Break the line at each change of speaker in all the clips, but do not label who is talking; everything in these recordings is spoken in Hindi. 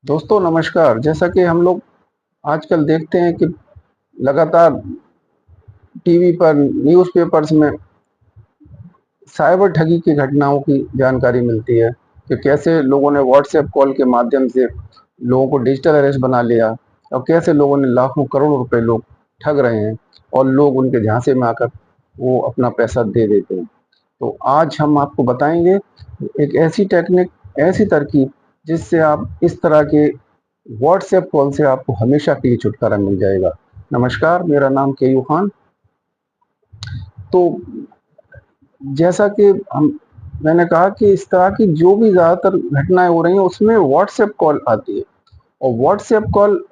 दोस्तों नमस्कार। जैसा कि हम लोग आजकल देखते हैं कि लगातार टीवी पर, न्यूज़पेपर्स में साइबर ठगी की घटनाओं की जानकारी मिलती है कि कैसे लोगों ने व्हाट्सएप कॉल के माध्यम से लोगों को डिजिटल अरेस्ट बना लिया और कैसे लोगों ने लाखों करोड़ों रुपए लोग ठग रहे हैं और लोग उनके झांसे में आकर वो अपना पैसा दे देते हैं। तो आज हम आपको बताएंगे एक ऐसी टेक्निक, ऐसी तरकीब जिससे आप इस तरह के व्हाट्सएप कॉल से आपको हमेशा के लिए छुटकारा मिल जाएगा। नमस्कार, मेरा नाम केयू खान। तो जैसा कि हम मैंने कहा कि इस तरह की जो भी ज़्यादातर घटनाएं हो रही हैं उसमें व्हाट्सएप कॉल आती है और व्हाट्सएप कॉल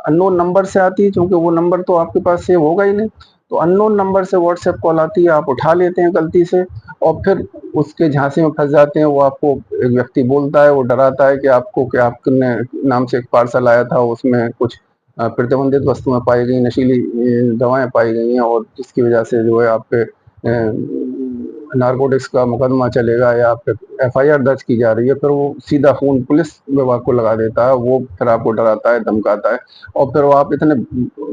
अननोन नंबर से आती है, क्योंकि वो नंबर तो आपके पास सेव होगा ही नहीं। तो अननोन नंबर से व्हाट्सएप कॉल आती है, आप उठा लेते हैं गलती से और फिर उसके झांसे में फंस जाते हैं। वो आपको एक व्यक्ति बोलता है, वो डराता है कि आपको कि आपने नाम से एक पार्सल आया था, उसमें कुछ प्रतिबंधित वस्तुएं पाई गई, नशीली दवाएं पाई गई हैं और जिसकी वजह से जो है आप पे नारकोटिक्स का मुकदमा चलेगा या आप पे एफआईआर दर्ज की जा रही है। फिर वो सीधा फोन पुलिस विभाग को लगा देता है, वो फिर आपको डराता है, धमकाता है और फिर वो आप इतने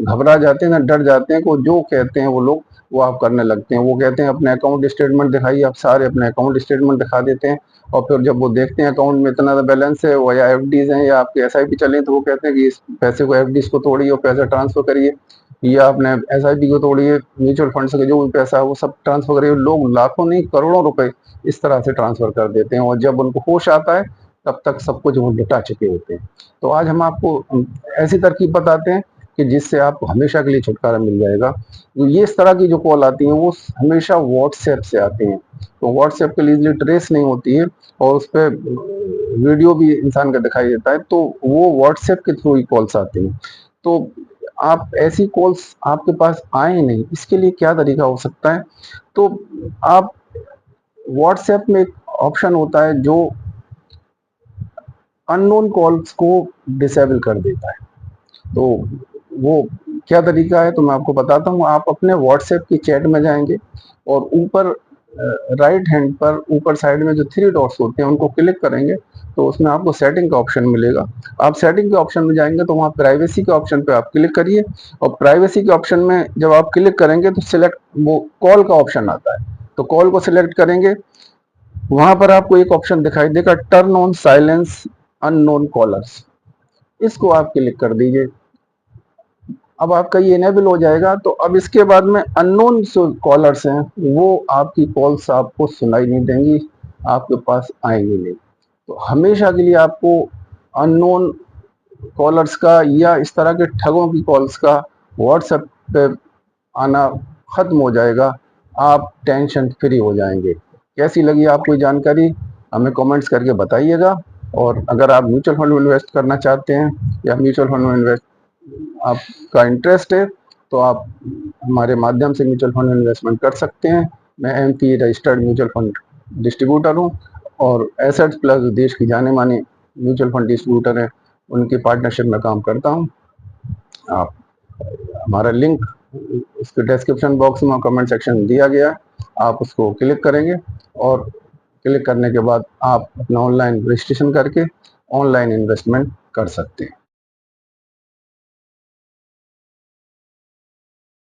घबरा जाते हैं ना, डर जाते हैं कि वो जो कहते हैं वो लोग वो आप करने लगते हैं। वो कहते हैं अपने अकाउंट स्टेटमेंट दिखाइए, आप सारे अपने अकाउंट स्टेटमेंट दिखा देते हैं और फिर जब वो देखते हैं अकाउंट में इतना बैलेंस है वो या एफडीज हैं या आपके एसआईपी चले, तो वो कहते हैं कि इस पैसे को एफडीज को तोड़िए और पैसा ट्रांसफर करिए, या आपने एसआईपी को तोड़िए, म्यूचुअल फंड से जो भी पैसा है वो सब ट्रांसफर करिए। लोग लाखों नहीं करोड़ों रुपए इस तरह से ट्रांसफर कर देते हैं और जब उनको होश आता है तब तक सब कुछ वो लुटा चुके होते हैं। तो आज हम आपको ऐसी तरकीब बताते हैं कि जिससे आपको हमेशा के लिए छुटकारा मिल जाएगा। तो ये इस तरह की जो कॉल आती हैं वो हमेशा व्हाट्सएप से आती हैं। तो व्हाट्सएप के लिए ट्रेस नहीं होती है और उस पर वीडियो भी इंसान का दिखाई देता है, तो वो व्हाट्सएप के थ्रू ही कॉल्स आती हैं। तो आप ऐसी कॉल्स आपके पास आए ही नहीं, इसके लिए क्या तरीका हो सकता है? तो आप व्हाट्सएप में एक ऑप्शन होता है जो अननोन कॉल्स को डिसेबल कर देता है। तो वो क्या तरीका है तो मैं आपको बताता हूँ। आप अपने व्हाट्सएप की चैट में जाएंगे और ऊपर राइट हैंड पर ऊपर साइड में जो थ्री डॉट्स होते हैं उनको क्लिक करेंगे तो उसमें आपको सेटिंग का ऑप्शन मिलेगा। आप सेटिंग के ऑप्शन में जाएंगे तो वहाँ प्राइवेसी के ऑप्शन पे आप क्लिक करिए और प्राइवेसी के ऑप्शन में जब आप क्लिक करेंगे तो सिलेक्ट वो कॉल का ऑप्शन आता है, तो कॉल को सिलेक्ट करेंगे। वहां पर आपको एक ऑप्शन दिखाई देगा, turn on silence unknown callers, इसको आप क्लिक कर दीजिए। अब आपका ये इनेबल हो जाएगा। तो अब इसके बाद में अननोन जो कॉलर्स हैं वो आपकी कॉल्स आपको सुनाई नहीं देंगी, आपके पास आएंगी नहीं। तो हमेशा के लिए आपको अननोन कॉलर्स का या इस तरह के ठगों की कॉल्स का व्हाट्सएप पे आना खत्म हो जाएगा, आप टेंशन फ्री हो जाएंगे। कैसी लगी आपको ये जानकारी हमें कमेंट्स करके बताइएगा। और अगर आप म्यूचुअल फंड में इन्वेस्ट करना चाहते हैं या म्यूचुअल फंड में इन्वेस्ट आपका इंटरेस्ट है तो आप हमारे माध्यम से म्यूचुअल फंड में इन्वेस्टमेंट कर सकते हैं। मैं MP registered mutual fund distributor हूँ और एसेट्स प्लस देश की जाने मानी म्यूचुअल फंड डिस्ट्रीब्यूटर हैं, उनकी पार्टनरशिप में काम करता हूँ। आप हमारा लिंक उसके डिस्क्रिप्शन बॉक्स में कमेंट सेक्शन में दिया गया है, आप उसको क्लिक करेंगे और क्लिक करने के बाद आप अपना ऑनलाइन रजिस्ट्रेशन करके ऑनलाइन इन्वेस्टमेंट कर सकते हैं।